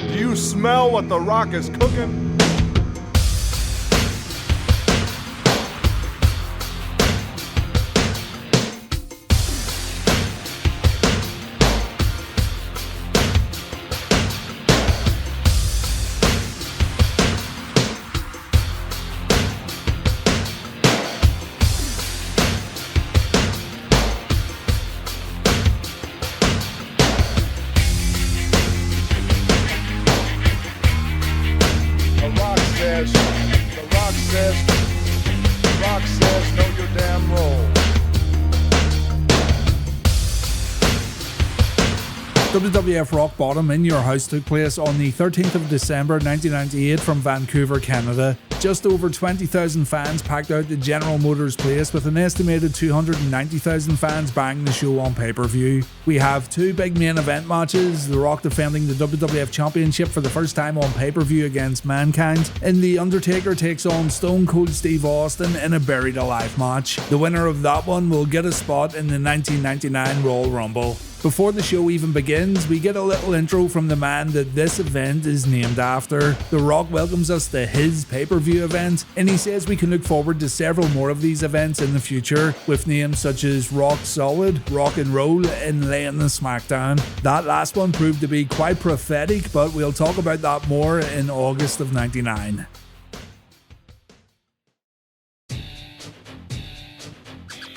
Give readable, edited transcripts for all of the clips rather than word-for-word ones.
Do you smell what The Rock is cooking? The Rock says, know your damn role. WWF Rock Bottom in Your House took place on the 13th of December 1998 from Vancouver, Canada. Just over 20,000 fans packed out the General Motors Place, with an estimated 290,000 fans buying the show on pay-per-view. We have two big main event matches: The Rock defending the WWF Championship for the first time on pay-per-view against Mankind, and The Undertaker takes on Stone Cold Steve Austin in a Buried Alive match. The winner of that one will get a spot in the 1999 Royal Rumble. Before the show even begins, we get a little intro from the man that this event is named after. The Rock welcomes us to his pay-per-view event, and he says we can look forward to several more of these events in the future, with names such as Rock Solid, Rock and Roll, and Laying the Smackdown. That last one proved to be quite prophetic, but we'll talk about that more in August of '99.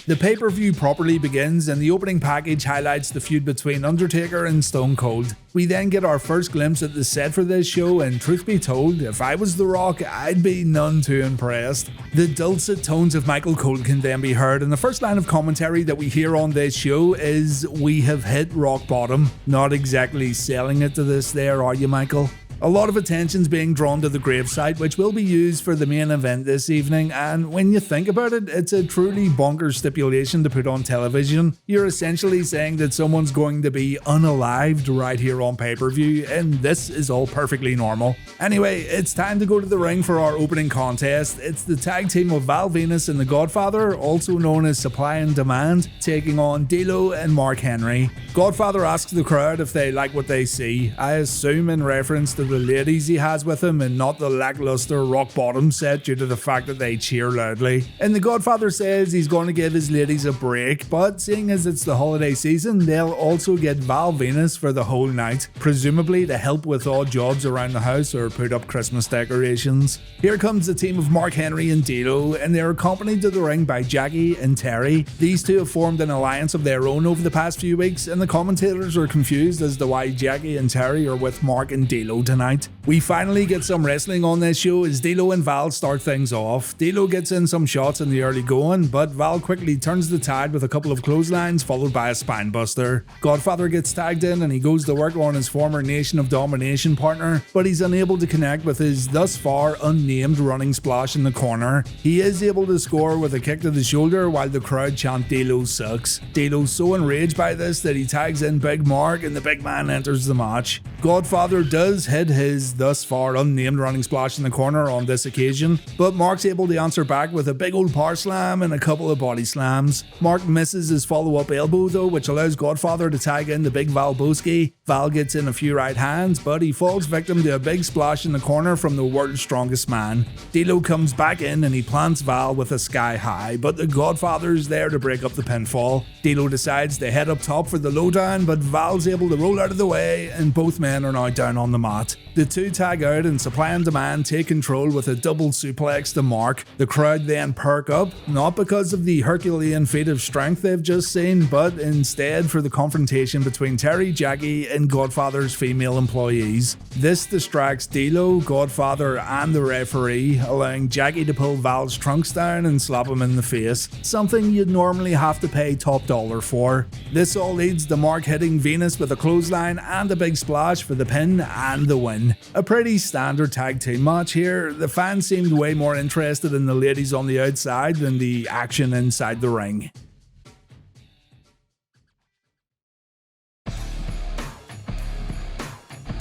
The pay-per-view properly begins, and the opening package highlights the feud between Undertaker and Stone Cold. We then get our first glimpse at the set for this show, and truth be told, if I was The Rock, I'd be none too impressed. The dulcet tones of Michael Cole can then be heard, and the first line of commentary that we hear on this show is, "We have hit rock bottom." Not exactly selling it to this there, are you, Michael? A lot of attention's being drawn to the gravesite, which will be used for the main event this evening, and when you think about it, it's a truly bonkers stipulation to put on television. You're essentially saying that someone's going to be unalived right here on pay-per-view, and this is all perfectly normal. Anyway, it's time to go to the ring for our opening contest. It's the tag team of Val Venis and The Godfather, also known as Supply and Demand, taking on D'Lo and Mark Henry. Godfather asks the crowd if they like what they see, I assume in reference to the ladies he has with him and not the lackluster Rock Bottom set due to the fact that they cheer loudly. And the Godfather says he's going to give his ladies a break, but seeing as it's the holiday season, they'll also get Val Venis for the whole night, presumably to help with odd jobs around the house or put up Christmas decorations. Here comes the team of Mark Henry and D'Lo, and they're accompanied to the ring by Jackie and Terry. These two have formed an alliance of their own over the past few weeks, and the commentators are confused as to why Jackie and Terry are with Mark and D'Lo tonight. We finally get some wrestling on this show as D'Lo and Val start things off. D'Lo gets in some shots in the early going, but Val quickly turns the tide with a couple of clotheslines followed by a spinebuster. Godfather gets tagged in and he goes to work on his former Nation of Domination partner, but he's unable to connect with his thus far unnamed running splash in the corner. He is able to score with a kick to the shoulder while the crowd chant D'Lo sucks. D'Lo's so enraged by this that he tags in Big Mark and the big man enters the match. Godfather does hit his thus far unnamed running splash in the corner on this occasion, but Mark's able to answer back with a big old power slam and a couple of body slams. Mark misses his follow-up elbow though, which allows Godfather to tag in the big Val Boski. Val gets in a few right hands, but he falls victim to a big splash in the corner from the world's strongest man. D'Lo comes back in and he plants Val with a sky high, but the Godfather's there to break up the pinfall. D'Lo decides to head up top for the lowdown, but Val's able to roll out of the way and both men are now down on the mat. The two tag out and Supply and Demand take control with a double suplex to Mark. The crowd then perk up, not because of the Herculean feat of strength they've just seen, but instead for the confrontation between Terry, Jackie, and Godfather's female employees. This distracts D'Lo, Godfather, and the referee, allowing Jackie to pull Val's trunks down and slap him in the face, something you'd normally have to pay top dollar for. This all leads to Mark hitting Venis with a clothesline and a big splash for the pin and the win. A pretty standard tag team match here. The fans seemed way more interested in the ladies on the outside than the action inside the ring.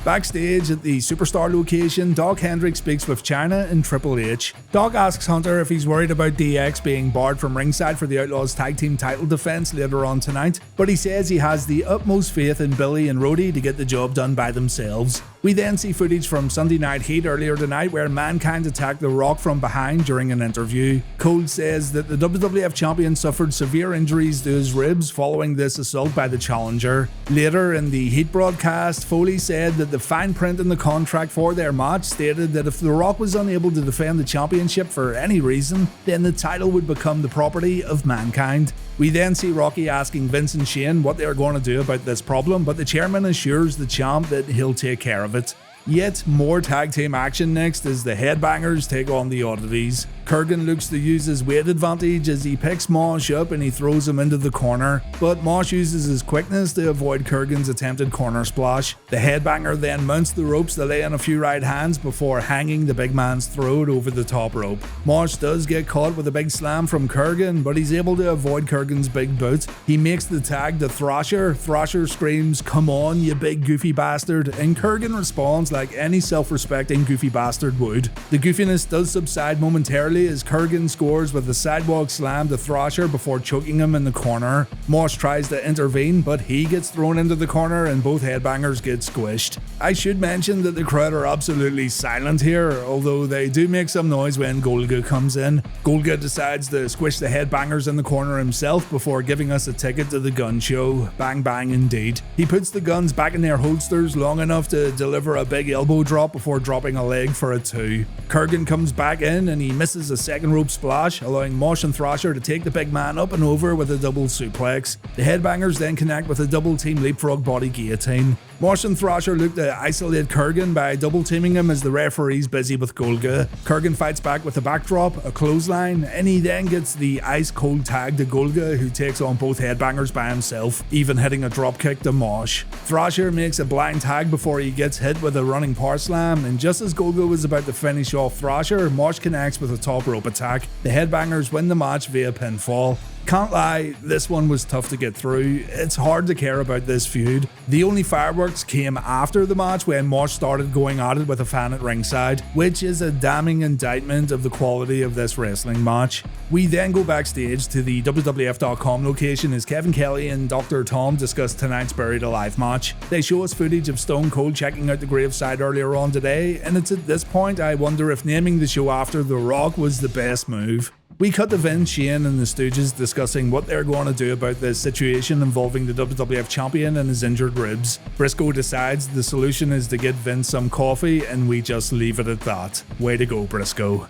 Backstage at the Superstar location, Doc Hendrix speaks with Chyna and Triple H. Doc asks Hunter if he's worried about DX being barred from ringside for the Outlaws tag team title defense later on tonight, but he says he has the utmost faith in Billy and Rhodey to get the job done by themselves. We then see footage from Sunday Night Heat earlier tonight where Mankind attacked The Rock from behind during an interview. Cole says that the WWF champion suffered severe injuries to his ribs following this assault by the challenger. Later in the Heat broadcast, Foley said that the fine print in the contract for their match stated that if The Rock was unable to defend the championship for any reason, then the title would become the property of Mankind. We then see Rocky asking Vince and Shane what they are going to do about this problem, but the chairman assures the champ that he'll take care of it. Yet more tag team action next as the Headbangers take on the Oddities. Kurgan looks to use his weight advantage as he picks Mosh up and he throws him into the corner, but Mosh uses his quickness to avoid Kurgan's attempted corner splash. The Headbanger then mounts the ropes to lay in a few right hands before hanging the big man's throat over the top rope. Mosh does get caught with a big slam from Kurgan, but he's able to avoid Kurgan's big boot. He makes the tag to Thrasher. Thrasher screams, "Come on, you big goofy bastard," and Kurgan responds like any self-respecting goofy bastard would. The goofiness does subside momentarily as Kurgan scores with a sidewalk slam to Thrasher before choking him in the corner. Mosh tries to intervene, but he gets thrown into the corner and both Headbangers get squished. I should mention that the crowd are absolutely silent here, although they do make some noise when Golga comes in. Golga decides to squish the Headbangers in the corner himself before giving us a ticket to the gun show. Bang bang indeed. He puts the guns back in their holsters long enough to deliver a big elbow drop before dropping a leg for a 2. Kurgan comes back in and he misses a second rope splash, allowing Mosh and Thrasher to take the big man up and over with a double suplex. The Headbangers then connect with a double team leapfrog body guillotine. Mosh and Thrasher look to isolate Kurgan by double teaming him as the referee's busy with Golga. Kurgan fights back with a backdrop, a clothesline, and he then gets the ice cold tag to Golga, who takes on both Headbangers by himself, even hitting a dropkick to Mosh. Thrasher makes a blind tag before he gets hit with a running power slam, and just as Golga was about to finish off Thrasher, Mosh connects with a top rope attack. The Headbangers win the match via pinfall. Can't lie, this one was tough to get through. It's hard to care about this feud. The only fireworks came after the match when Mosh started going at it with a fan at ringside, which is a damning indictment of the quality of this wrestling match. We then go backstage to the WWF.com location as Kevin Kelly and Dr. Tom discuss tonight's Buried Alive match. They show us footage of Stone Cold checking out the graveside earlier on today, and it's at this point I wonder if naming the show after The Rock was the best move. We cut to Vince, Shane and the Stooges discussing what they're going to do about this situation involving the WWF champion and his injured ribs. Briscoe decides the solution is to get Vince some coffee, and we just leave it at that. Way to go, Briscoe.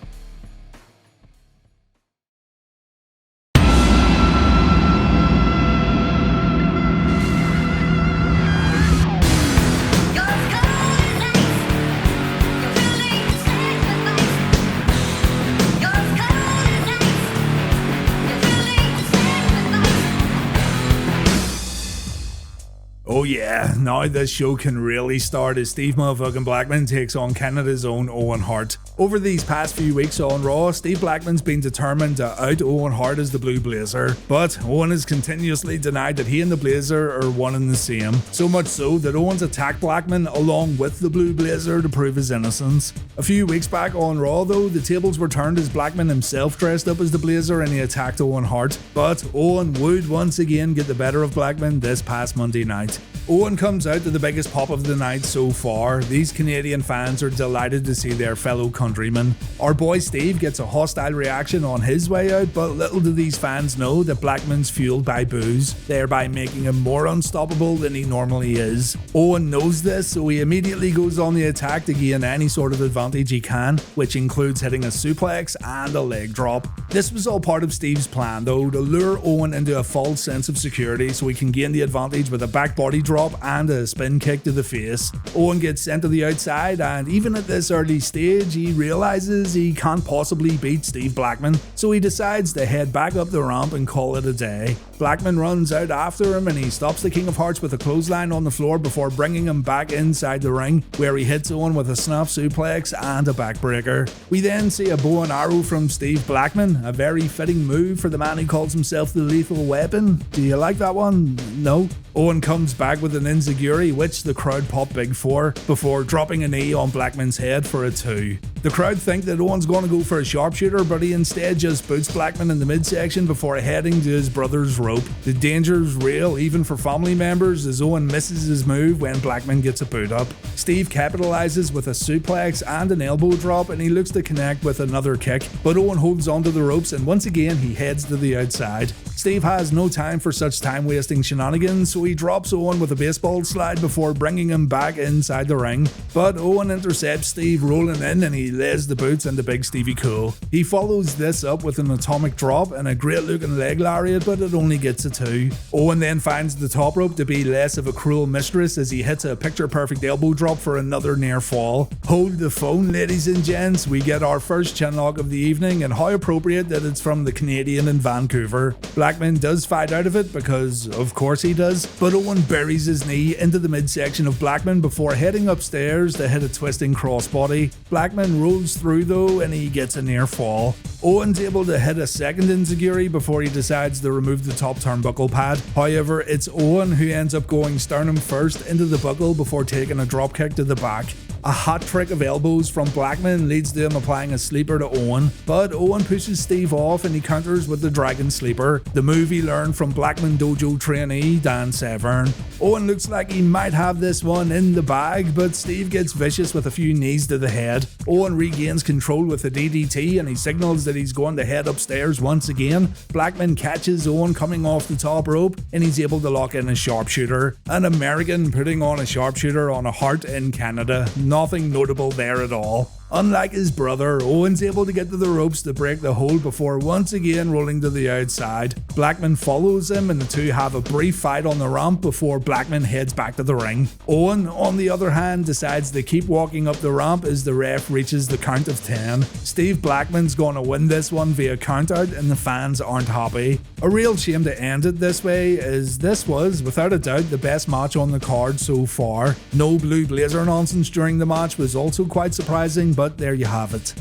Oh yeah, now this show can really start as Steve motherfucking Blackman takes on Canada's own Owen Hart. Over these past few weeks on Raw, Steve Blackman's been determined to out Owen Hart as the Blue Blazer, but Owen has continuously denied that he and the Blazer are one and the same, so much so that Owen's attacked Blackman along with the Blue Blazer to prove his innocence. A few weeks back on Raw though, the tables were turned as Blackman himself dressed up as the Blazer and he attacked Owen Hart, but Owen would once again get the better of Blackman this past Monday night. Owen comes out to the biggest pop of the night so far. These Canadian fans are delighted to see their fellow countrymen. Our boy Steve gets a hostile reaction on his way out, but little do these fans know that Blackman's fueled by booze, thereby making him more unstoppable than he normally is. Owen knows this, so he immediately goes on the attack to gain any sort of advantage he can, which includes hitting a suplex and a leg drop. This was all part of Steve's plan though, to lure Owen into a false sense of security so he can gain the advantage with a back body drop and a spin kick to the face. Owen gets sent to the outside, and even at this early stage he realizes he can't possibly beat Steve Blackman, so he decides to head back up the ramp and call it a day. Blackman runs out after him and he stops the King of Hearts with a clothesline on the floor before bringing him back inside the ring, where he hits Owen with a snap suplex and a backbreaker. We then see a bow and arrow from Steve Blackman, a very fitting move for the man who calls himself the Lethal Weapon. Do you like that one? No? Owen comes back with an enziguri, which the crowd pop big for, before dropping a knee on Blackman's head for a 2. The crowd think that Owen's going to go for a sharpshooter, but he instead just boots Blackman in the midsection before heading to his brother's rope. The danger's real, even for family members, as Owen misses his move when Blackman gets a boot up. Steve capitalizes with a suplex and an elbow drop, and he looks to connect with another kick, but Owen holds onto the ropes and once again he heads to the outside. Steve has no time for such time-wasting shenanigans, so he drops Owen with a baseball slide before bringing him back inside the ring. But Owen intercepts Steve rolling in and he lays the boots into Big Stevie Cool. He follows this up with an atomic drop and a great looking leg lariat, but it only gets a 2. Owen then finds the top rope to be less of a cruel mistress as he hits a picture-perfect elbow drop for another near fall. Hold the phone, ladies and gents, we get our first chinlock of the evening, and how appropriate that it's from the Canadian in Vancouver. Blackman does fight out of it because of course he does, but Owen buries his knee into the midsection of Blackman before heading upstairs to hit a twisting crossbody. Blackman rolls through though and he gets a near fall. Owen's able to hit a second enziguri before he decides to remove the top turnbuckle pad. However, it's Owen who ends up going sternum first into the buckle before taking a dropkick to the back. A hot trick of elbows from Blackman leads to him applying a sleeper to Owen, but Owen pushes Steve off and he counters with the Dragon Sleeper, the move he learned from Blackman Dojo trainee Dan Severn. Owen looks like he might have this one in the bag, but Steve gets vicious with a few knees to the head. Owen regains control with a DDT and he signals that he's going to head upstairs once again. Blackman catches Owen coming off the top rope and he's able to lock in a sharpshooter. An American putting on a sharpshooter on a Hart in Canada. Nothing notable there at all. Unlike his brother, Owen's able to get to the ropes to break the hold before once again rolling to the outside. Blackman follows him and the two have a brief fight on the ramp before Blackman heads back to the ring. Owen, on the other hand, decides to keep walking up the ramp as the ref reaches the count of 10. Steve Blackman's going to win this one via countout and the fans aren't happy. A real shame to end it this way, as this was, without a doubt, the best match on the card so far. No blue blazer nonsense during the match was also quite surprising, but there you have it.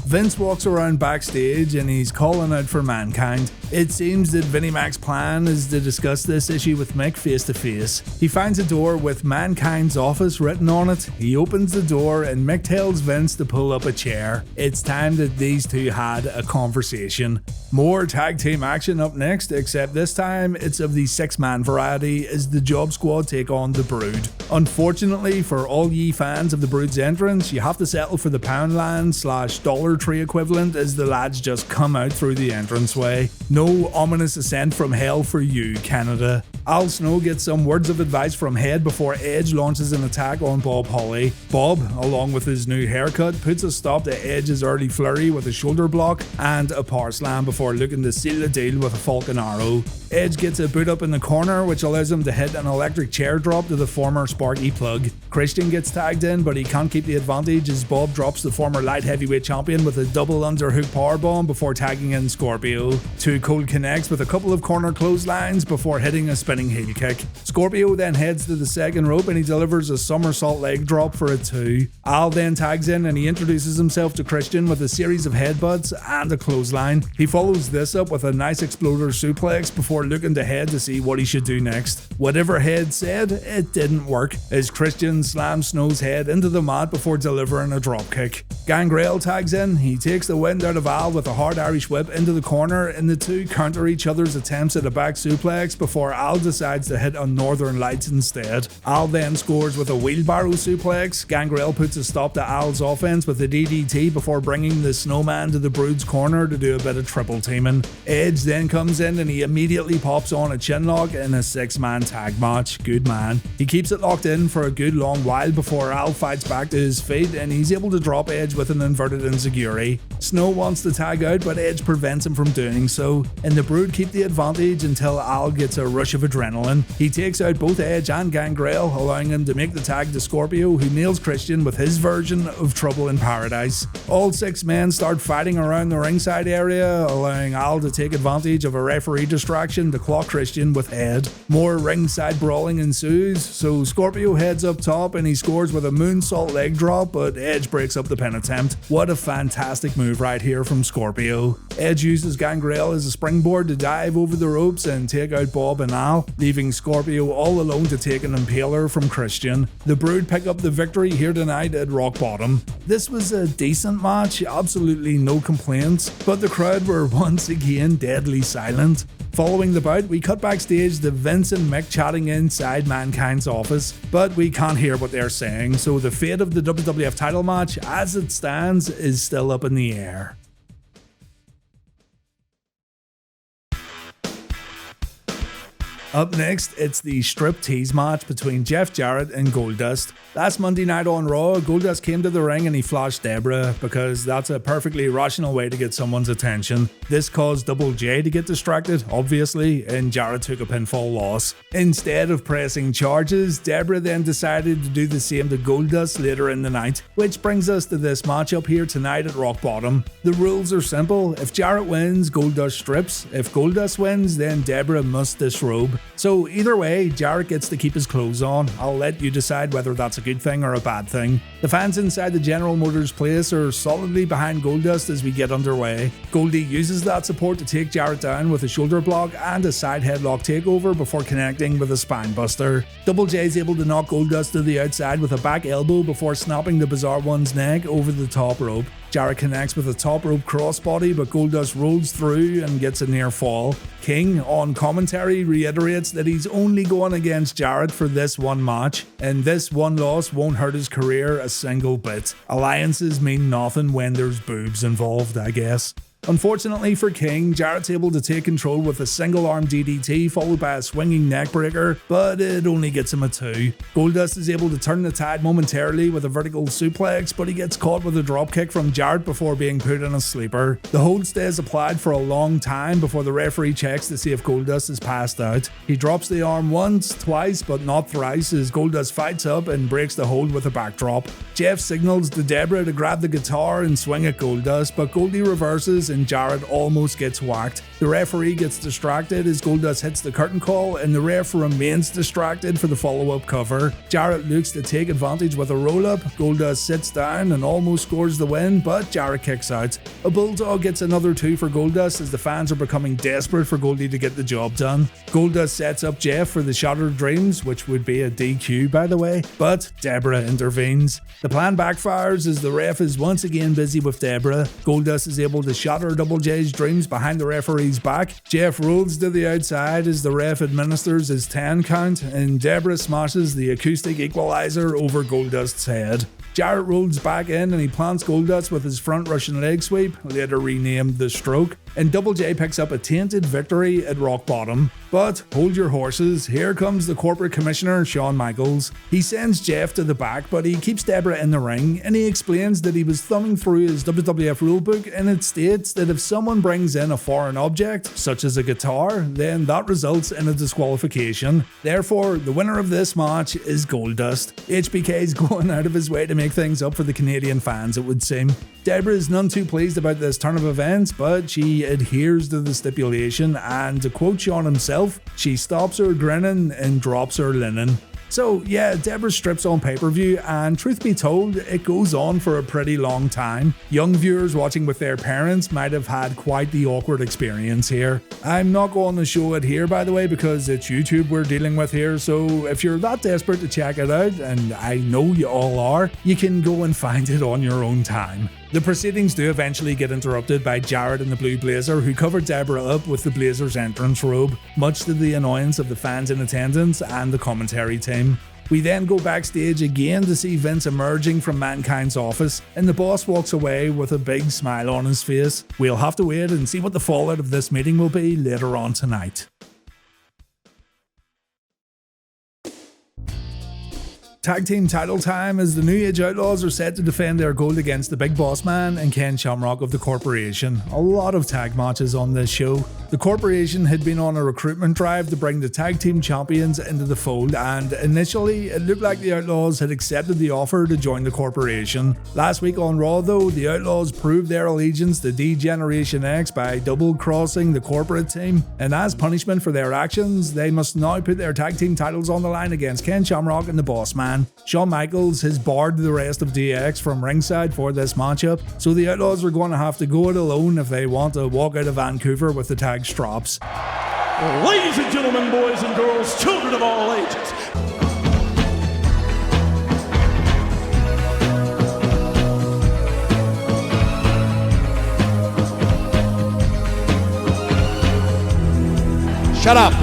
Vince walks around backstage and he's calling out for Mankind. It seems that Vinnie Mac's plan is to discuss this issue with Mick face to face. He finds a door with Mankind's office written on it. He opens the door and Mick tells Vince to pull up a chair. It's time that these two had a conversation. More tag team action up next, except this time it's of the 6-man variety as the Job Squad take on the Brood. Unfortunately for all ye fans of the Brood's entrance, you have to settle for the Poundland/Dollar Tree equivalent as the lads just come out through the entranceway. No ominous ascent from hell for you, Canada. Al Snow gets some words of advice from Head before Edge launches an attack on Bob Holly. Bob, along with his new haircut, puts a stop to Edge's early flurry with a shoulder block and a power slam before looking to seal the deal with a Falcon Arrow. Edge gets a boot up in the corner, which allows him to hit an electric chair drop to the former Sparky Plug. Christian gets tagged in, but he can't keep the advantage as Bob drops the former light heavyweight champion with a double underhook powerbomb before tagging in Scorpio. Too Cold connects with a couple of corner clotheslines before hitting a spinning heel kick. Scorpio then heads to the second rope and he delivers a somersault leg drop for a 2. Al then tags in and he introduces himself to Christian with a series of headbutts and a clothesline. He follows this up with a nice exploder suplex before looking to Head to see what he should do next. Whatever Head said, it didn't work, as Christian slams Snow's head into the mat before delivering a dropkick. Gangrel tags in, he takes the wind out of Al with a hard Irish whip into the corner, and the two counter each other's attempts at a back suplex before Al decides to hit on Northern Lights instead. Al then scores with a wheelbarrow suplex. Gangrel puts a stop to Al's offense with a DDT before bringing the Snowman to the Brood's corner to do a bit of triple teaming. Edge then comes in and he immediately pops on a chinlock in a 6-man tag match. Good man. He keeps it locked in for a good long while before Al fights back to his feet and he's able to drop Edge Edge with an inverted enziguri. Snow wants to tag out, but Edge prevents him from doing so, and the Brood keep the advantage until Al gets a rush of adrenaline. He takes out both Edge and Gangrel, allowing him to make the tag to Scorpio, who nails Christian with his version of Trouble in Paradise. All 6 men start fighting around the ringside area, allowing Al to take advantage of a referee distraction to clock Christian with head. More ringside brawling ensues, so Scorpio heads up top and he scores with a moonsault leg drop, but Edge breaks up the pin attempt. What a fantastic move right here from Scorpio. Edge uses Gangrel as a springboard to dive over the ropes and take out Bob and Al, leaving Scorpio all alone to take an impaler from Christian. The Brood pick up the victory here tonight at Rock Bottom. This was a decent match, absolutely no complaints, but the crowd were once again deadly silent. Following the bout, we cut backstage to Vince and Mick chatting inside Mankind's office, but we can't hear what they're saying, so the fate of the WWF title match, as it stands, is still up in the air. Up next, it's the striptease match between Jeff Jarrett and Goldust. Last Monday night on Raw, Goldust came to the ring and he flashed Deborah, because that's a perfectly rational way to get someone's attention. This caused Double J to get distracted, obviously, and Jarrett took a pinfall loss. Instead of pressing charges, Deborah then decided to do the same to Goldust later in the night, which brings us to this matchup here tonight at Rock Bottom. The rules are simple: if Jarrett wins, Goldust strips; if Goldust wins, then Deborah must disrobe. So either way, Jarrett gets to keep his clothes on. I'll let you decide whether that's a good thing or a bad thing. The fans inside the General Motors place are solidly behind Goldust as we get underway. Goldie uses that support to take Jarrett down with a shoulder block and a side headlock takeover before connecting with a spine buster. Double J is able to knock Goldust to the outside with a back elbow before snapping the Bizarre One's neck over the top rope. Jarrett connects with a top rope crossbody, but Goldust rolls through and gets a near fall. King, on commentary, reiterates that he's only going against Jarrett for this one match, and this one loss won't hurt his career a single bit. Alliances mean nothing when there's boobs involved, I guess. Unfortunately for King, Jarrett's able to take control with a single arm DDT followed by a swinging neckbreaker, but it only gets him a 2. Goldust is able to turn the tide momentarily with a vertical suplex, but he gets caught with a dropkick from Jarrett before being put in a sleeper. The hold stays applied for a long time before the referee checks to see if Goldust is passed out. He drops the arm once, twice, but not thrice as Goldust fights up and breaks the hold with a backdrop. Jeff signals to Deborah to grab the guitar and swing at Goldust, but Goldie reverses and Jarrett almost gets whacked. The referee gets distracted as Goldust hits the curtain call, and the ref remains distracted for the follow-up cover. Jarrett looks to take advantage with a roll-up. Goldust sits down and almost scores the win, but Jarrett kicks out. A bulldog gets another 2 for Goldust as the fans are becoming desperate for Goldie to get the job done. Goldust sets up Jeff for the Shattered Dreams, which would be a DQ by the way, but Deborah intervenes. The plan backfires as the ref is once again busy with Deborah. Goldust is able to shatter Double J's dreams behind the referee's back. Jeff rolls to the outside as the ref administers his 10 count, and Deborah smashes the acoustic equalizer over Goldust's head. Jarrett rolls back in and he plants Goldust with his front Russian leg sweep, later renamed the Stroke, and Double J picks up a tainted victory at Rock Bottom. But hold your horses, here comes the corporate commissioner, Shawn Michaels. He sends Jeff to the back, but he keeps Deborah in the ring, and he explains that he was thumbing through his WWF rulebook, and it states that if someone brings in a foreign object, such as a guitar, then that results in a disqualification. Therefore, the winner of this match is Goldust. HBK is going out of his way to make things up for the Canadian fans, it would seem. Deborah is none too pleased about this turn of events, but she adheres to the stipulation, and to quote Shawn himself, she stops her grinning and drops her linen. So yeah, Deborah strips on pay-per-view, and truth be told, it goes on for a pretty long time. Young viewers watching with their parents might have had quite the awkward experience here. I'm not going to show it here by the way, because it's YouTube we're dealing with here, so if you're that desperate to check it out, and I know you all are, you can go and find it on your own time. The proceedings do eventually get interrupted by Jarrett in the blue blazer, who covered Deborah up with the blazer's entrance robe, much to the annoyance of the fans in attendance and the commentary team. We then go backstage again to see Vince emerging from Mankind's office, and the boss walks away with a big smile on his face. We'll have to wait and see what the fallout of this meeting will be later on tonight. Tag team title time, as the new Age Outlaws are set to defend their gold against the Big Boss Man and Ken Shamrock of the Corporation. A lot of tag matches on this show. The Corporation had been on a recruitment drive to bring the tag team champions into the fold, and initially it looked like the Outlaws had accepted the offer to join the Corporation. Last week on Raw though, the Outlaws proved their allegiance to D-Generation X by double-crossing the corporate team, and as punishment for their actions, they must now put their tag team titles on the line against Ken Shamrock and the Boss Man. Shawn Michaels has barred the rest of DX from ringside for this matchup, so the Outlaws are going to have to go it alone if they want to walk out of Vancouver with the tag straps. Ladies and gentlemen, boys and girls, children of all ages. Shut up!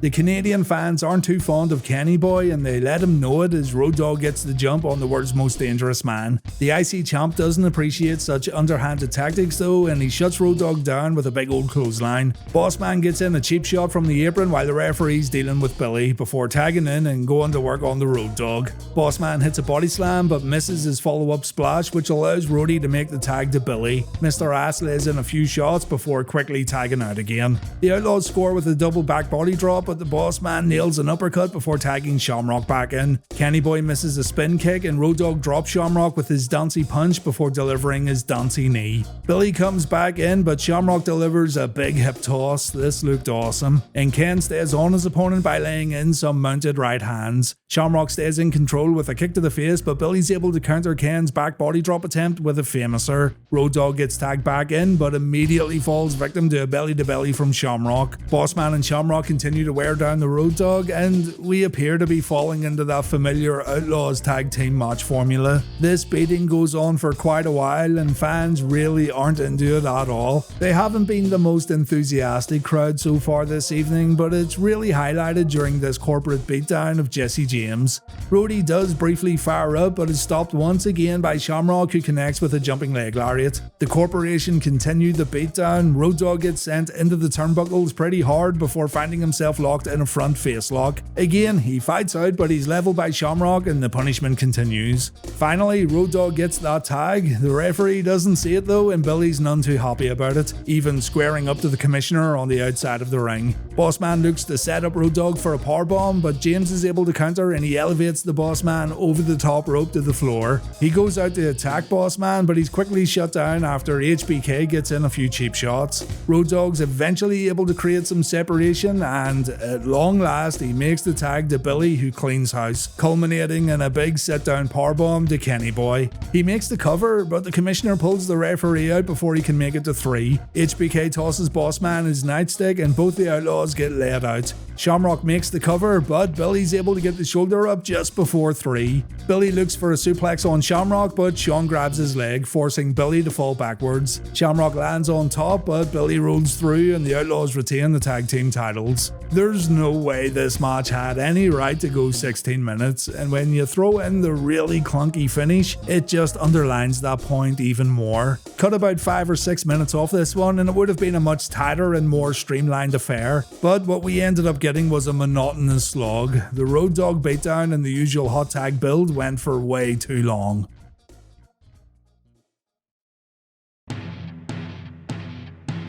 The Canadian fans aren't too fond of Kenny Boy, and they let him know it as Road Dogg gets the jump on the world's most dangerous man. The IC champ doesn't appreciate such underhanded tactics though, and he shuts Road Dogg down with a big old clothesline. Boss Man gets in a cheap shot from the apron while the referee's dealing with Billy before tagging in and going to work on the Road Dogg. Boss Man hits a body slam but misses his follow-up splash, which allows Roddy to make the tag to Billy. Mr. Ass lays in a few shots before quickly tagging out again. The Outlaws score with a double back body drop, but the Boss Man nails an uppercut before tagging Shamrock back in. Kenny Boy misses a spin kick and Road Dogg drops Shamrock with his dancey punch before delivering his dancey knee. Billy comes back in, but Shamrock delivers a big hip toss. This looked awesome, and Ken stays on his opponent by laying in some mounted right hands. Shamrock stays in control with a kick to the face, but Billy's able to counter Ken's back body drop attempt with a famouser. Road Dogg gets tagged back in, but immediately falls victim to a belly to belly from Shamrock. Boss Man and Shamrock continue to wear down the Road Dogg, and we appear to be falling into that familiar Outlaws tag team match formula. This beating goes on for quite a while, and fans really aren't into it at all. They haven't been the most enthusiastic crowd so far this evening, but it's really highlighted during this corporate beatdown of Jesse James. Roddy does briefly fire up, but is stopped once again by Shamrock, who connects with a jumping leg lariat. The Corporation continue the beatdown. Road Dogg gets sent into the turnbuckles pretty hard before finding himself locked in a front face lock. Again, he fights out, but he's leveled by Shamrock and the punishment continues. Finally, Road Dogg gets that tag. The referee doesn't see it though, and Billy's none too happy about it, even squaring up to the commissioner on the outside of the ring. Boss Man looks to set up Road Dogg for a powerbomb, but James is able to counter and he elevates the Boss Man over the top rope to the floor. He goes out to attack Boss Man, but he's quickly shut down after HBK gets in a few cheap shots. Road Dogg's eventually able to create some separation, and at long last he makes the tag to Billy, who cleans house, culminating in a big sit-down powerbomb to Kenny Boy. He makes the cover, but the commissioner pulls the referee out before he can make it to 3. HBK tosses Boss Man his nightstick and both the Outlaws get laid out. Shamrock makes the cover, but Billy's able to get the shoulder up just before 3. Billy looks for a suplex on Shamrock, but Shawn grabs his leg, forcing Billy to fall backwards. Shamrock lands on top, but Billy rolls through and the Outlaws retain the tag team titles. There's no way this match had any right to go 16 minutes, and when you throw in the really clunky finish, it just underlines that point even more. Cut about 5 or 6 minutes off this one and it would have been a much tighter and more streamlined affair, but what we ended up getting was a monotonous slog. The Road Dogg beatdown and the usual hot tag build went for way too long.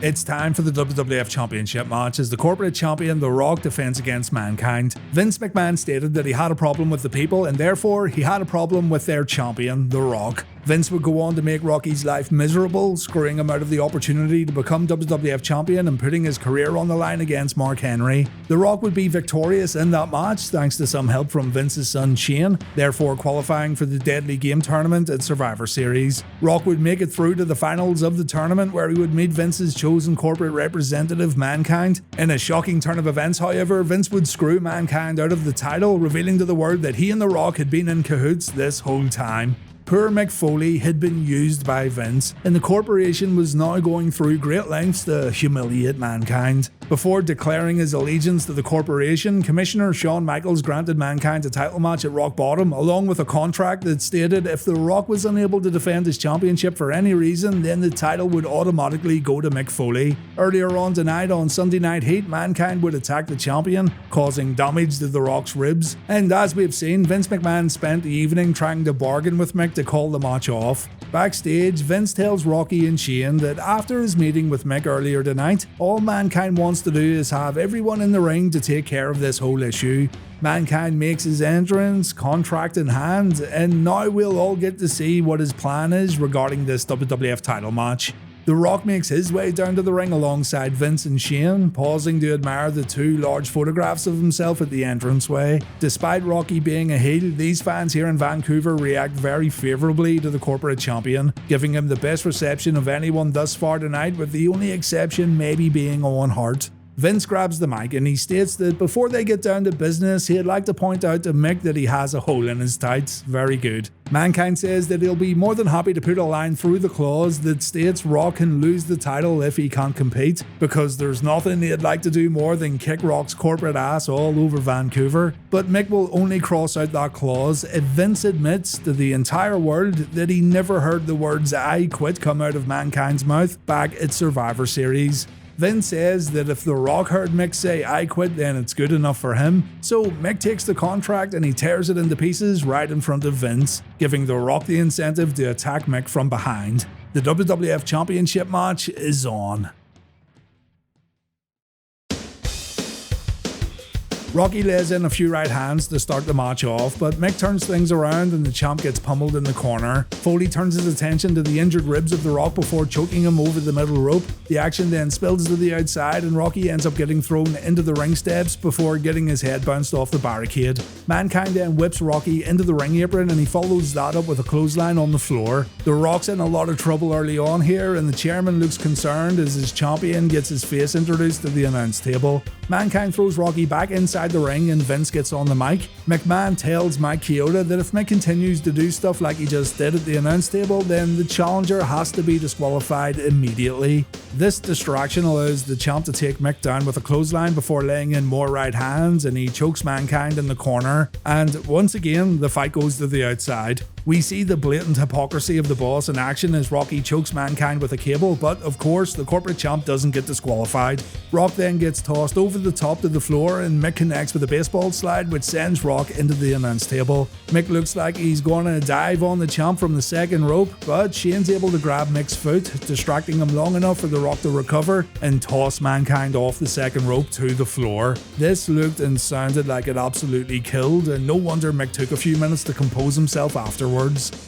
It's time for the WWF Championship match as the corporate champion The Rock defends against Mankind. Vince McMahon stated that he had a problem with the people and therefore he had a problem with their champion, The Rock. Vince would go on to make Rocky's life miserable, screwing him out of the opportunity to become WWF champion and putting his career on the line against Mark Henry. The Rock would be victorious in that match thanks to some help from Vince's son Shane, therefore qualifying for the Deadly Game tournament at Survivor Series. Rock would make it through to the finals of the tournament where he would meet Vince's chosen corporate representative, Mankind. In a shocking turn of events, however, Vince would screw Mankind out of the title, revealing to the world that he and The Rock had been in cahoots this whole time. Poor Mick Foley had been used by Vince, and the corporation was now going through great lengths to humiliate Mankind. Before declaring his allegiance to the corporation, Commissioner Shawn Michaels granted Mankind a title match at Rock Bottom, along with a contract that stated if The Rock was unable to defend his championship for any reason, then the title would automatically go to Mick Foley. Earlier on tonight on Sunday Night Heat, Mankind would attack the champion, causing damage to The Rock's ribs, and as we've seen, Vince McMahon spent the evening trying to bargain with Mick to call the match off. Backstage, Vince tells Rocky and Shane that after his meeting with Mick earlier tonight, all Mankind wants to do is have everyone in the ring to take care of this whole issue. Mankind makes his entrance, contract in hand, and now we'll all get to see what his plan is regarding this WWF title match. The Rock makes his way down to the ring alongside Vince and Shane, pausing to admire the two large photographs of himself at the entranceway. Despite Rocky being a heel, these fans here in Vancouver react very favourably to the corporate champion, giving him the best reception of anyone thus far tonight, with the only exception maybe being Owen Hart. Vince grabs the mic and he states that before they get down to business, he'd like to point out to Mick that he has a hole in his tights. Very good. Mankind says that he'll be more than happy to put a line through the clause that states Rock can lose the title if he can't compete, because there's nothing he'd like to do more than kick Rock's corporate ass all over Vancouver. But Mick will only cross out that clause if Vince admits to the entire world that he never heard the words "I quit" come out of Mankind's mouth back at Survivor Series. Vince says that if The Rock heard Mick say "I quit," then it's good enough for him. So Mick takes the contract and he tears it into pieces right in front of Vince, giving The Rock the incentive to attack Mick from behind. The WWF Championship match is on. Rocky lays in a few right hands to start the match off, but Mick turns things around and the champ gets pummeled in the corner. Foley turns his attention to the injured ribs of The Rock before choking him over the middle rope. The action then spills to the outside and Rocky ends up getting thrown into the ring steps before getting his head bounced off the barricade. Mankind then whips Rocky into the ring apron and he follows that up with a clothesline on the floor. The Rock's in a lot of trouble early on here and the chairman looks concerned as his champion gets his face introduced to the announce table. Mankind throws Rocky back inside the ring and Vince gets on the mic. McMahon tells Mike Chioda that if Mick continues to do stuff like he just did at the announce table, then the challenger has to be disqualified immediately. This distraction allows the champ to take Mick down with a clothesline before laying in more right hands, and he chokes Mankind in the corner, and once again the fight goes to the outside. We see the blatant hypocrisy of the boss in action as Rocky chokes Mankind with a cable, but of course the corporate champ doesn't get disqualified. Rock then gets tossed over the top to the floor and Mick connects with a baseball slide which sends Rock into the announce table. Mick looks like he's gonna dive on the champ from the second rope, but Shane's able to grab Mick's foot, distracting him long enough for the Rock to recover and toss Mankind off the second rope to the floor. This looked and sounded like it absolutely killed, and no wonder Mick took a few minutes to compose himself afterwards.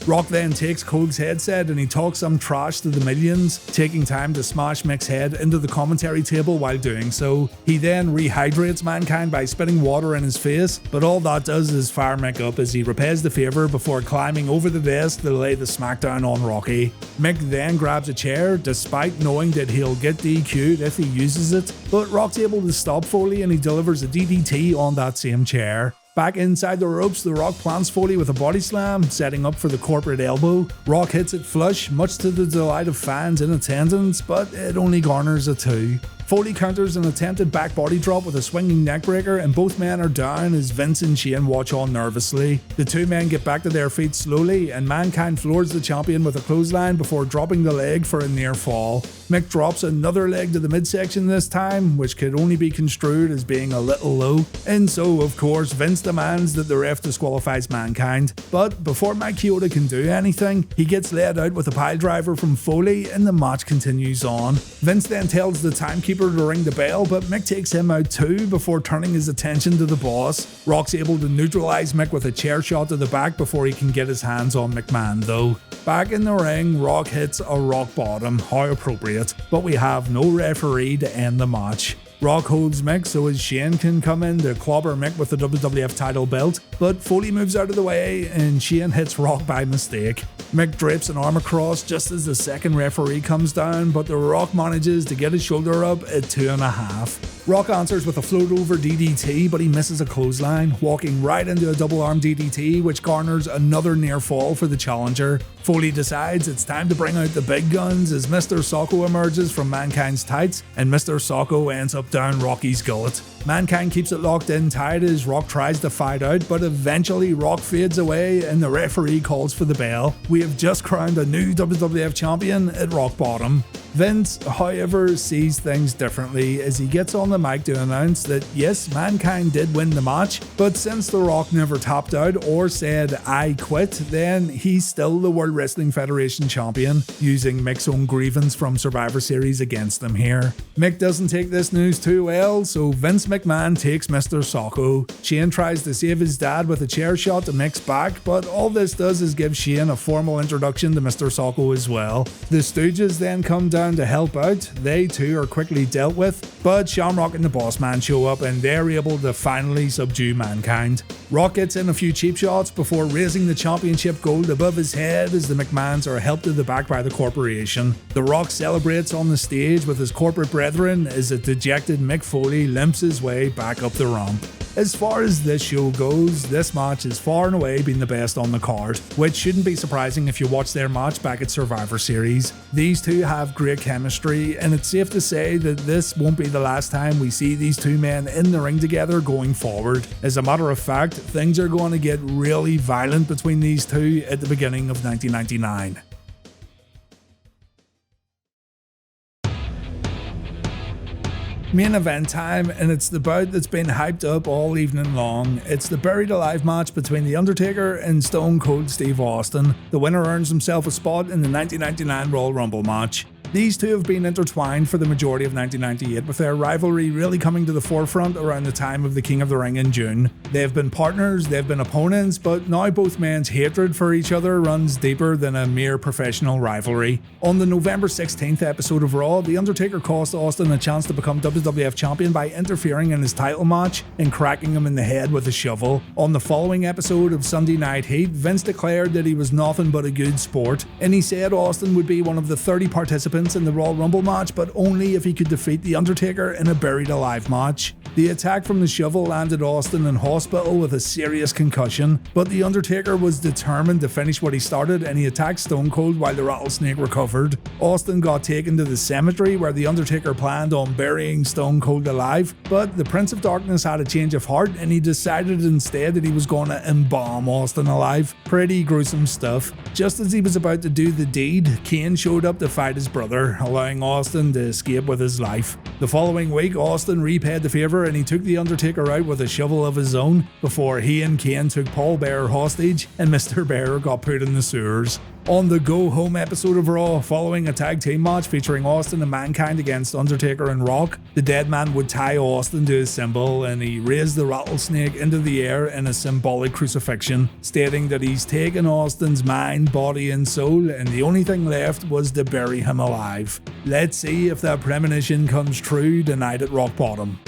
Rock then takes Cole's headset and he talks some trash to the millions, taking time to smash Mick's head into the commentary table while doing so. He then rehydrates Mankind by spitting water in his face, but all that does is fire Mick up as he repays the favour before climbing over the desk to lay the smackdown on Rocky. Mick then grabs a chair, despite knowing that he'll get DQ'd if he uses it, but Rock's able to stop Foley and he delivers a DDT on that same chair. Back inside the ropes, The Rock plants Foley with a body slam, setting up for the corporate elbow. Rock hits it flush, much to the delight of fans in attendance, but it only garners a 2. Foley counters an attempted back body drop with a swinging neckbreaker, and both men are down as Vince and Shane watch on nervously. The two men get back to their feet slowly, and Mankind floors the champion with a clothesline before dropping the leg for a near fall. Mick drops another leg to the midsection this time, which could only be construed as being a little low. And so, of course, Vince demands that the ref disqualifies Mankind. But before Mike Chioda can do anything, he gets laid out with a piledriver from Foley, and the match continues on. Vince then tells the timekeeper to ring the bell, but Mick takes him out too before turning his attention to the boss. Rock's able to neutralize Mick with a chair shot to the back before he can get his hands on McMahon though. Back in the ring, Rock hits a rock bottom, how appropriate, but we have no referee to end the match. Rock holds Mick so as Shane can come in to clobber Mick with the WWF title belt, but Foley moves out of the way and Shane hits Rock by mistake. Mick drapes an arm across just as the second referee comes down, but The Rock manages to get his shoulder up at 2.5. Rock answers with a float over DDT, but he misses a clothesline, walking right into a double arm DDT, which garners another near fall for the challenger. Foley decides it's time to bring out the big guns as Mr. Socko emerges from Mankind's tights, and Mr. Socko ends up down Rocky's gullet. Mankind keeps it locked in tight as Rock tries to fight out, but eventually Rock fades away and the referee calls for the bell. We have just crowned a new WWF champion at Rock Bottom. Vince, however, sees things differently as he gets on the mic to announce that yes, Mankind did win the match, but since The Rock never tapped out or said "I quit," then he's still the World Wrestling Federation champion, using Mick's own grievance from Survivor Series against him here. Mick doesn't take this news too well, so Vince McMahon takes Mr. Socko. Shane tries to save his dad with a chair shot to Mick's back, but all this does is give Shane a formal introduction to Mr. Socko as well. The Stooges then come down to help out. They too are quickly dealt with, but Shamrock and the Boss Man show up and they're able to finally subdue Mankind. Rock gets in a few cheap shots before raising the championship gold above his head as the McMahons are helped to the back by the corporation. The Rock celebrates on the stage with his corporate brethren as a dejected Mick Foley limps his way back up the ramp. As far as this show goes, this match has far and away been the best on the card, which shouldn't be surprising if you watch their match back at Survivor Series. These two have great chemistry, and it's safe to say that this won't be the last time we see these two men in the ring together going forward. As a matter of fact, things are going to get really violent between these two at the beginning of 1999. Main event time, and it's the bout that's been hyped up all evening long. It's the Buried Alive match between The Undertaker and Stone Cold Steve Austin. The winner earns himself a spot in the 1999 Royal Rumble match. These two have been intertwined for the majority of 1998, with their rivalry really coming to the forefront around the time of the King of the Ring in June. They have been partners, they've been opponents, but now both men's hatred for each other runs deeper than a mere professional rivalry. On the November 16th episode of Raw, The Undertaker cost Austin a chance to become WWF champion by interfering in his title match and cracking him in the head with a shovel. On the following episode of Sunday Night Heat, Vince declared that he was nothing but a good sport, and he said Austin would be one of the 30 participants in the Royal Rumble match, but only if he could defeat The Undertaker in a Buried Alive match. The attack from the shovel landed Austin in hospital with a serious concussion, but The Undertaker was determined to finish what he started and he attacked Stone Cold while the rattlesnake recovered. Austin got taken to the cemetery where The Undertaker planned on burying Stone Cold alive, but the Prince of Darkness had a change of heart and he decided instead that he was going to embalm Austin alive. Pretty gruesome stuff. Just as he was about to do the deed, Kane showed up to fight his brother, allowing Austin to escape with his life. The following week, Austin repaid the favour and he took The Undertaker out with a shovel of his own before he and Kane took Paul Bearer hostage and Mr. Bearer got put in the sewers. On the Go Home episode of Raw, following a tag team match featuring Austin and Mankind against Undertaker and Rock, the dead man would tie Austin to his symbol and he raised the rattlesnake into the air in a symbolic crucifixion, stating that he's taken Austin's mind, body and soul and the only thing left was to bury him alive. Let's see if that premonition comes true tonight at Rock Bottom.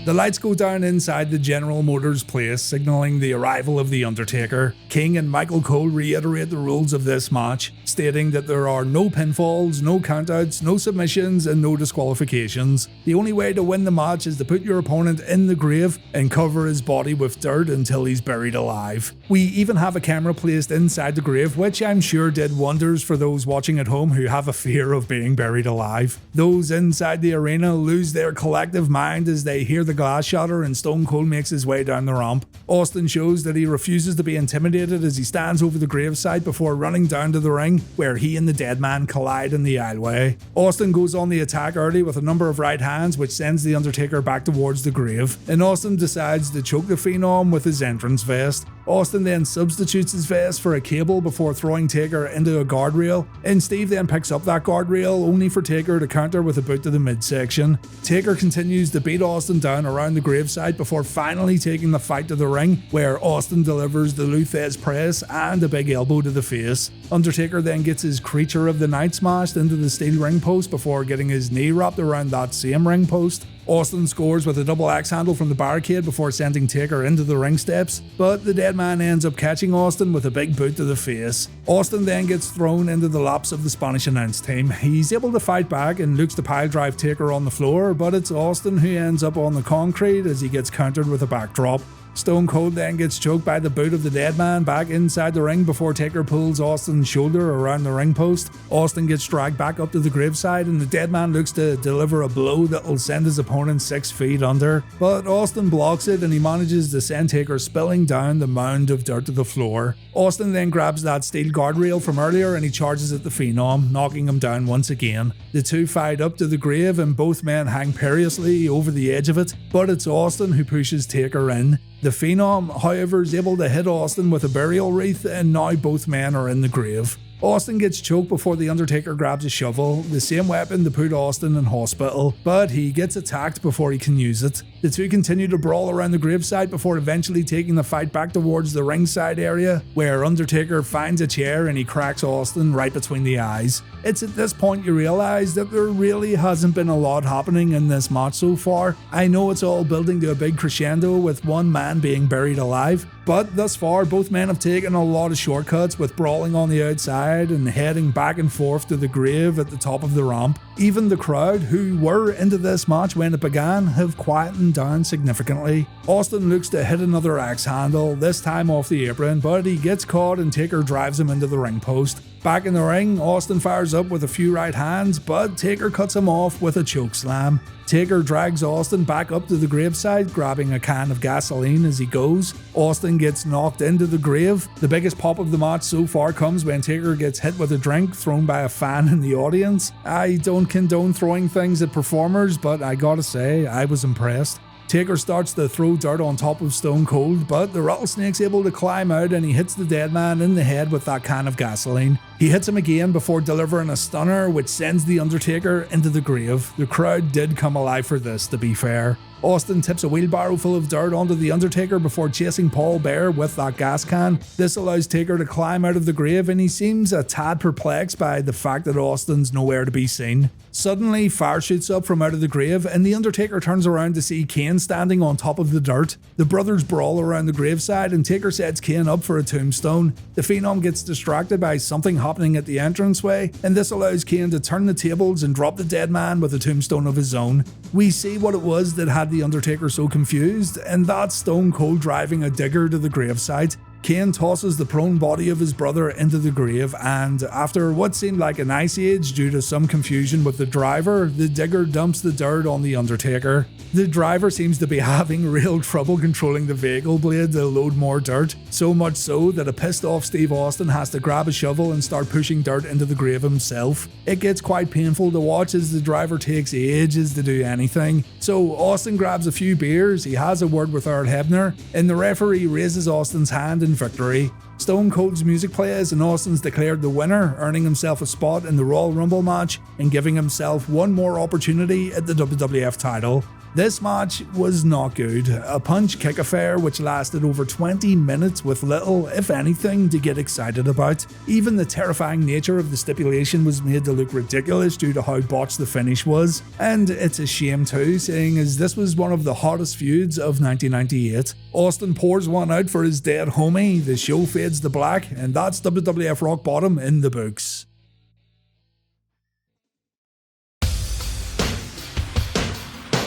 The lights go down inside the General Motors place, signalling the arrival of The Undertaker. King and Michael Cole reiterate the rules of this match, stating that there are no pinfalls, no countouts, no submissions, and no disqualifications. The only way to win the match is to put your opponent in the grave and cover his body with dirt until he's buried alive. We even have a camera placed inside the grave, which I'm sure did wonders for those watching at home who have a fear of being buried alive. Those inside the arena lose their collective mind as they hear the glass shatter and Stone Cold makes his way down the ramp. Austin shows that he refuses to be intimidated as he stands over the gravesite before running down to the ring, where he and the dead man collide in the aisleway. Austin goes on the attack early with a number of right hands, which sends The Undertaker back towards the grave, and Austin decides to choke the Phenom with his entrance vest. Austin then substitutes his vest for a cable before throwing Taker into a guardrail, and Steve then picks up that guardrail only for Taker to counter with a boot to the midsection. Taker continues to beat Austin down around the gravesite before finally taking the fight to the ring, where Austin delivers the Luthez press and a big elbow to the face. Undertaker then gets his Creature of the Night smashed into the steel ring post before getting his knee wrapped around that same ring post. Austin scores with a double axe handle from the barricade before sending Taker into the ring steps, but the dead man ends up catching Austin with a big boot to the face. Austin then gets thrown into the laps of the Spanish announce team. He's able to fight back and looks to pile drive Taker on the floor, but it's Austin who ends up on the concrete as he gets countered with a backdrop. Stone Cold then gets choked by the boot of the dead man back inside the ring before Taker pulls Austin's shoulder around the ring post. Austin gets dragged back up to the graveside and the dead man looks to deliver a blow that'll send his opponent 6 feet under, but Austin blocks it and he manages to send Taker spilling down the mound of dirt to the floor. Austin then grabs that steel guardrail from earlier and he charges at the Phenom, knocking him down once again. The two fight up to the grave and both men hang perilously over the edge of it, but it's Austin who pushes Taker in. The Phenom, however, is able to hit Austin with a burial wreath and now both men are in the grave. Austin gets choked before the Undertaker grabs a shovel, the same weapon to put Austin in hospital, but he gets attacked before he can use it. The two continue to brawl around the gravesite before eventually taking the fight back towards the ringside area, where Undertaker finds a chair and he cracks Austin right between the eyes. It's at this point you realise that there really hasn't been a lot happening in this match so far. I know it's all building to a big crescendo with one man being buried alive, but thus far both men have taken a lot of shortcuts with brawling on the outside and heading back and forth to the grave at the top of the ramp. Even the crowd, who were into this match when it began, have quietened down significantly. Austin looks to hit another axe handle, this time off the apron, but he gets caught and Taker drives him into the ring post. Back in the ring, Austin fires up with a few right hands, but Taker cuts him off with a choke slam. Taker drags Austin back up to the graveside, grabbing a can of gasoline as he goes. Austin gets knocked into the grave. The biggest pop of the match so far comes when Taker gets hit with a drink thrown by a fan in the audience. I don't condone throwing things at performers, but I gotta say, I was impressed. Taker starts to throw dirt on top of Stone Cold, but the rattlesnake's able to climb out and he hits the dead man in the head with that can of gasoline. He hits him again before delivering a stunner, which sends the Undertaker into the grave. The crowd did come alive for this, to be fair. Austin tips a wheelbarrow full of dirt onto the Undertaker before chasing Paul Bearer with that gas can. This allows Taker to climb out of the grave and he seems a tad perplexed by the fact that Austin's nowhere to be seen. Suddenly, fire shoots up from out of the grave and the Undertaker turns around to see Kane standing on top of the dirt. The brothers brawl around the graveside and Taker sets Kane up for a tombstone. The Phenom gets distracted by something happening at the entranceway, and this allows Kane to turn the tables and drop the dead man with a tombstone of his own. We see what it was that had the Undertaker so confused, and that's Stone Cold driving a digger to the gravesite. Kane tosses the prone body of his brother into the grave, and after what seemed like an ice age due to some confusion with the driver, the digger dumps the dirt on the Undertaker. The driver seems to be having real trouble controlling the vehicle blade to load more dirt, so much so that a pissed off Steve Austin has to grab a shovel and start pushing dirt into the grave himself. It gets quite painful to watch as the driver takes ages to do anything. So Austin grabs a few beers, he has a word with Earl Hebner, and the referee raises Austin's hand in victory. Stone Cold's music plays and Austin's declared the winner, earning himself a spot in the Royal Rumble match and giving himself one more opportunity at the WWF title. This match was not good, a punch-kick affair which lasted over 20 minutes with little, if anything, to get excited about. Even the terrifying nature of the stipulation was made to look ridiculous due to how botched the finish was, and it's a shame too, seeing as this was one of the hottest feuds of 1998. Austin pours one out for his dead homie, the show fades to black, and that's WWF Rock Bottom in the books.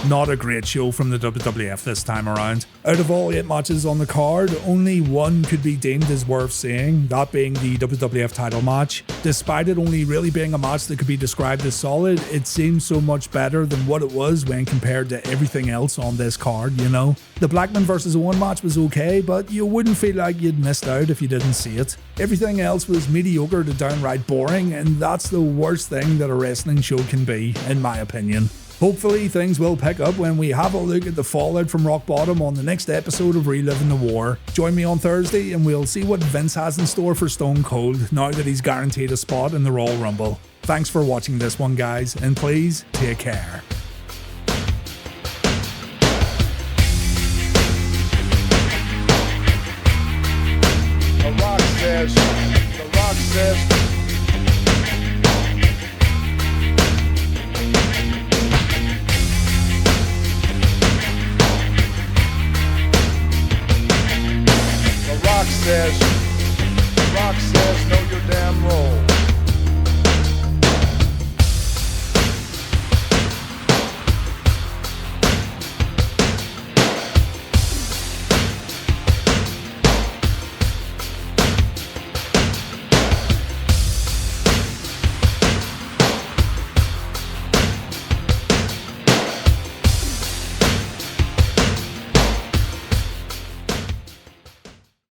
Not a great show from the WWF this time around. Out of all 8 matches on the card, only one could be deemed as worth seeing, that being the WWF title match. Despite it only really being a match that could be described as solid, it seems so much better than what it was when compared to everything else on this card, you know? The Blackman vs. Owen match was okay, but you wouldn't feel like you'd missed out if you didn't see it. Everything else was mediocre to downright boring, and that's the worst thing that a wrestling show can be, in my opinion. Hopefully things will pick up when we have a look at the fallout from Rock Bottom on the next episode of Reliving the War. Join me on Thursday and we'll see what Vince has in store for Stone Cold now that he's guaranteed a spot in the Royal Rumble. Thanks for watching this one, guys, and please take care. The Rock says